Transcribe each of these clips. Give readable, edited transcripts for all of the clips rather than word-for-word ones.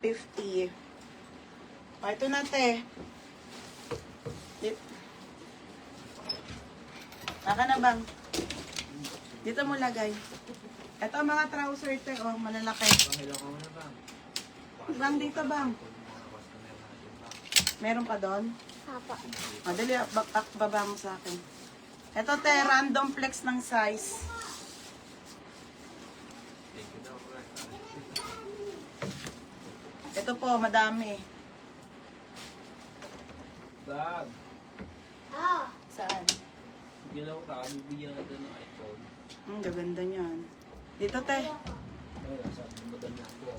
50. O, ito na, te. Naka na, bang? Dito mo lagay. Ito ang mga trouser, te. O, malalaki. Bang, dito, bang. Meron pa doon? Papa. O, dali, baba mo sa akin. Ito, te, random flex ng size. Ito po, madami. Bag. Ah. Saan? Ginaw ka, bibigyan ka doon ng iPhone. Gaganda niyan. Dito, te. Ay, sabi mo doon na ako.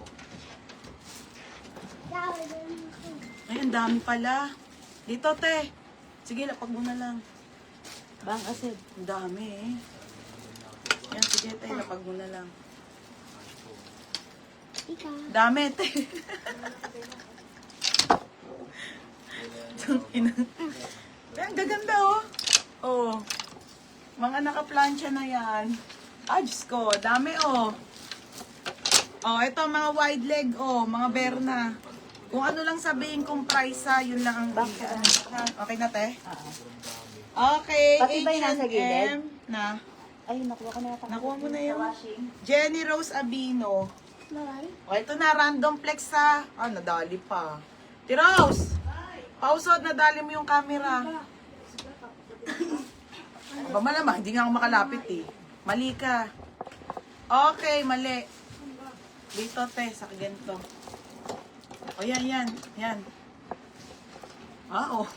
Ay, ang dami pala. Dito, te. Sige, lapag mo na lang. Bang asid. Ang dami, eh. Yan, sige, te. Lapag mo na lang. Ika. Dami, te. Ay, ang gaganda, oh. Oh. Mga naka-plancha na yan. Ah, Diyos ko. Dami, oh. Oh, ito, mga wide leg, oh. Mga berna. Kung ano lang sabihin kong price, ha, yun lang ang bigyan. Okay na, te? Okay, Pati ba yung nasa gilid? H&M na. Ay, nakuha ko na yata. Nakuha mo na yun. Washing. Jenny Rose Abino. Bawal. O, ito na, random flex ha. Ah, nadali pa. T-Rose! Pausod, nadali mo yung camera. Aba, malamang, hindi nga ako makalapit eh. Mali ka. Okay, mali. Dito, te, sa ganito. O, yan, yan, yan. Ah, oh.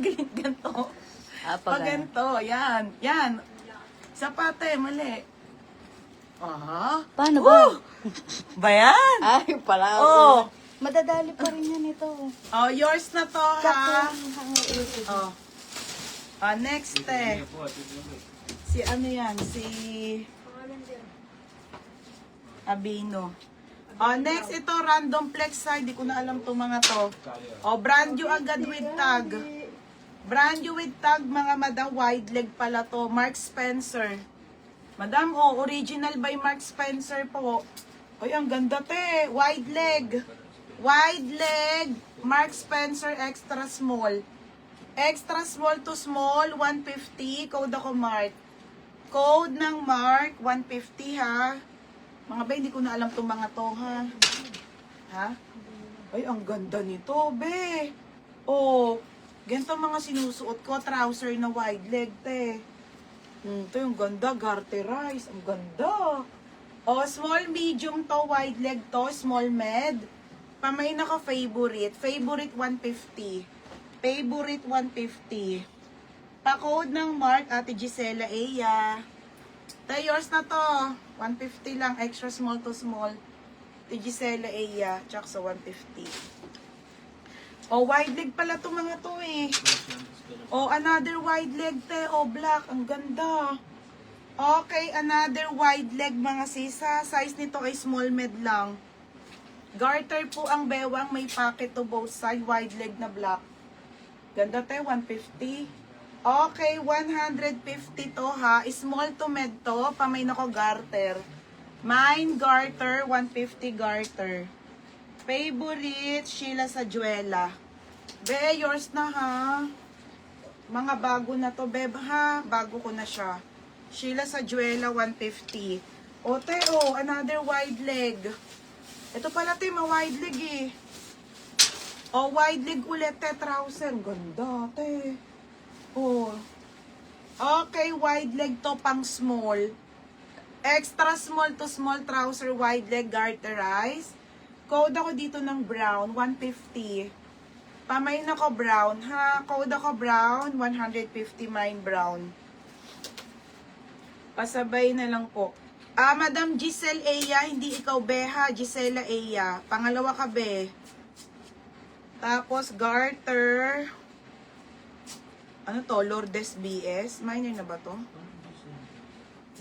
Ganito. Ah, Pag pag ganito, yan, yan. Sapate, mali. Aha. Paano ba? Ba yan? Ay, pala. Oh. Madadali pa rin yan ito. Oh, yours na to, ha? Sakto. Oh. Ah, next, eh. Si ano yan? Si Abino. Oh, next, ito, random flex, ha? Hindi ko na alam itong mga to. Oh, brand new agad with tag. Brand new with tag, mga madam. Wide leg pala to. Mark Spencer. Madam, oh, original by Mark Spencer po. Ay, ang ganda, te. Wide leg. Wide leg. Mark Spencer extra small. Extra small to small, 150. Code ako, Mark. Code ng Mark, 150, ha? Mga ba, hindi ko na alam itong mga to, ha? Ha? Ay, ang ganda nito, be. Oh, ganito mga sinusuot ko. Trouser na wide leg, te. Ito yung ganda, garterize. Ang ganda. Oh, small, medium to, wide leg to, small med. Pamay na ko favorite. Favorite 150. Favorite 150. Pa-code ng Mark, Ate Gisela Eya. Tayo, yours na to. 150 lang, extra small to small. Ate Gisela Eya, tsaka sa 150. Oh, wide leg pala to mga to eh. Oh, another wide leg, te. Oh, black. Ang ganda. Okay, another wide leg, mga sisa. Size nito ay small med lang. Garter po ang bewang. May pocket to both side. Wide leg na black. Ganda, te. 150. Okay, 150 to, ha. Small to med to. Pamay na ko garter. Mine garter. 150 garter. Favorite, Sheila Sajuela. Be, yours na, ha. Mga bago na to, beb, ha. Bago ko na siya. Sheila Sajuela, 150. O, te, oh, another wide leg. Ito pala, te, ma-wide leg, eh. O, wide leg ulit, te, trouser. Ganda, te. Oh. Okay, wide leg to, pang small. Extra small to small trouser, wide leg, garterize. Code ako dito ng brown, 150. Pamain ako brown, ha? Code ako brown, 150 mine brown. Pasabay na lang po. Ah, Madam Giselle Eya, hindi ikaw, be, ha? Gisela Eya. Pangalawa ka, be. Tapos, garter. Ano to? Lourdes BS? Minor na ba to?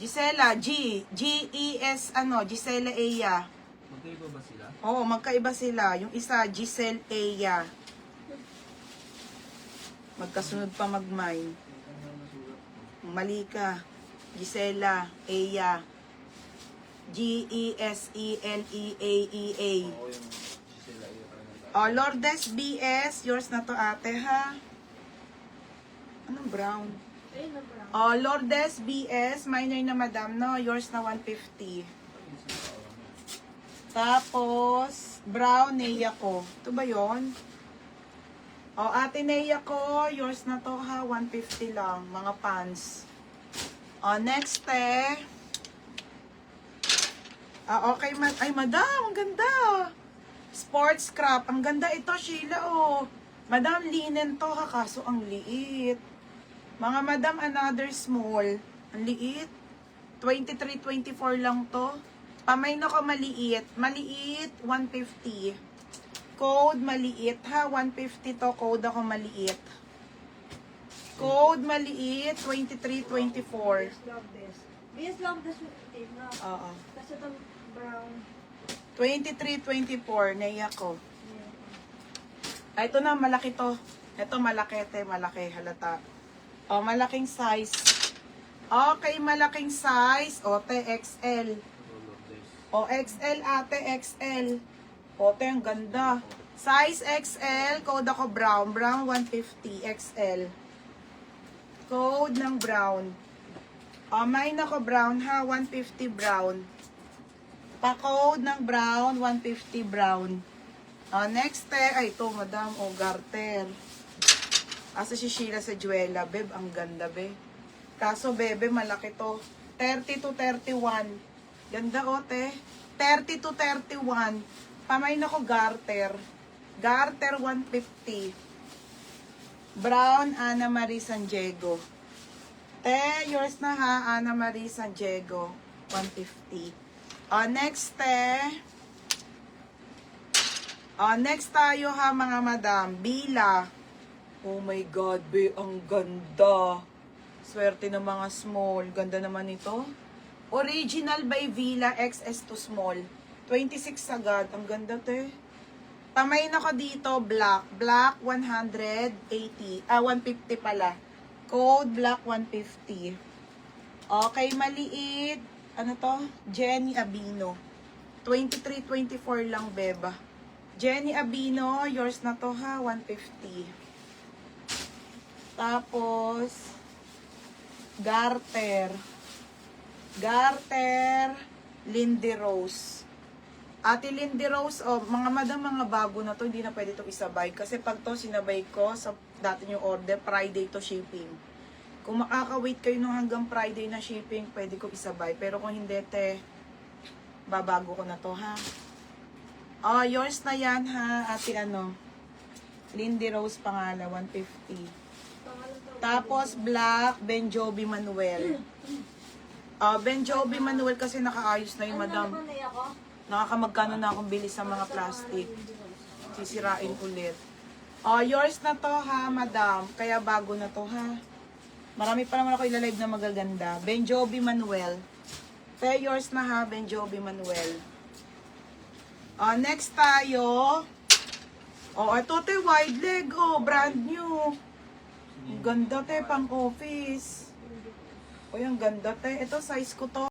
Gisela, G-E-S, ano? Gisela Eya. Magkaiba ba sila? Oo, magkaiba sila. Yung isa, Giselle Eya. Magkasunod pa mag-mine. Mali ka. Gisela Eya. G-E-S-E-L-E-A-E-A. Oo, yung Oh, Lourdes BS. Yours na to, ate, ha? Anong brown? Oh, Lourdes BS. Minor na, madam, no? Yours na 150. Tapos, brown, Neya ko. Ito ba yun? O, ate Neya ko, yours na to ha, 150 lang, mga pants. O, next okay, ay madam, ang ganda. Sports crop, ang ganda ito, Sheila, oh. Madam, linen to ha, kaso ang liit. Mga madam, another small. Ang liit. 23, 24 lang to. Pamay na ko maliit. Maliit, 150. Code maliit ha, 150 to. Code ako maliit. Code maliit, 23, 24. Yes, love this team na. Oo. Kasi itong brown. 23, 24. Naiya ko. Ay, ito na, malaki to. Ito, malaki, malaki, halata. O, malaking size. Okay, malaking size. O, XL. O, XL, ate, XL. O, ang ganda. Size XL, code ako brown. Brown, 150, XL. Code ng brown. O, mine ako brown ha, 150 brown. Pa-code ng brown, 150 brown. O, next ay, ito, madam, o, garter. Asa si Sheila sa Juela, beb, ang ganda, be. Kaso, bebe, malaki to. 30 to 31. Ganda, o, te. 30 to 31. Pamain ako garter. Garter 150. Brown, Ana Marie San Diego. Te, yours na ha, Ana Marie San Diego. 150. Next, next tayo ha, mga madam. Bila. Oh my God, be, ang ganda. Swerte ng mga small. Ganda naman ito. Original by Villa, XS to small. 26 agad. Ang ganda, te. Pamain ako dito, black. Black, 180. 150 pala. Code, black, 150. Okay, maliit. Ano to? Jenny Abino. 23, 24 lang, beba. Jenny Abino, yours na to ha, 150. Tapos, garter. Garter, Lindy Rose. Ate Lindy Rose, mga madam, mga bago na to, hindi na pwede to isabay. Kasi pag to sinabay ko sa dati yung order, Friday to shipping. Kung makaka-wait kayo nung hanggang Friday na shipping, pwede ko isabay. Pero kung hindi, te, babago ko na to, ha? Yours na yan, ha? Ate, Lindy Rose pangalan, 150. Tapos, black, Ben Jovi Manuel. Ben Jovi Manuel kasi nakaayos na yung madam. Nakakamagkano na akong bili sa mga plastic. Sisirain ulit. Yours na to ha, madam. Kaya bago na to ha. Marami pa naman ako ilalive na magaganda. Ben Jovi Manuel. Kaya yours na ha, Ben Jovi Manuel. Next tayo. Ito te, wide leg. Brand new. Ang ganda te, pang office. Ang ganda te. Ito size ko to.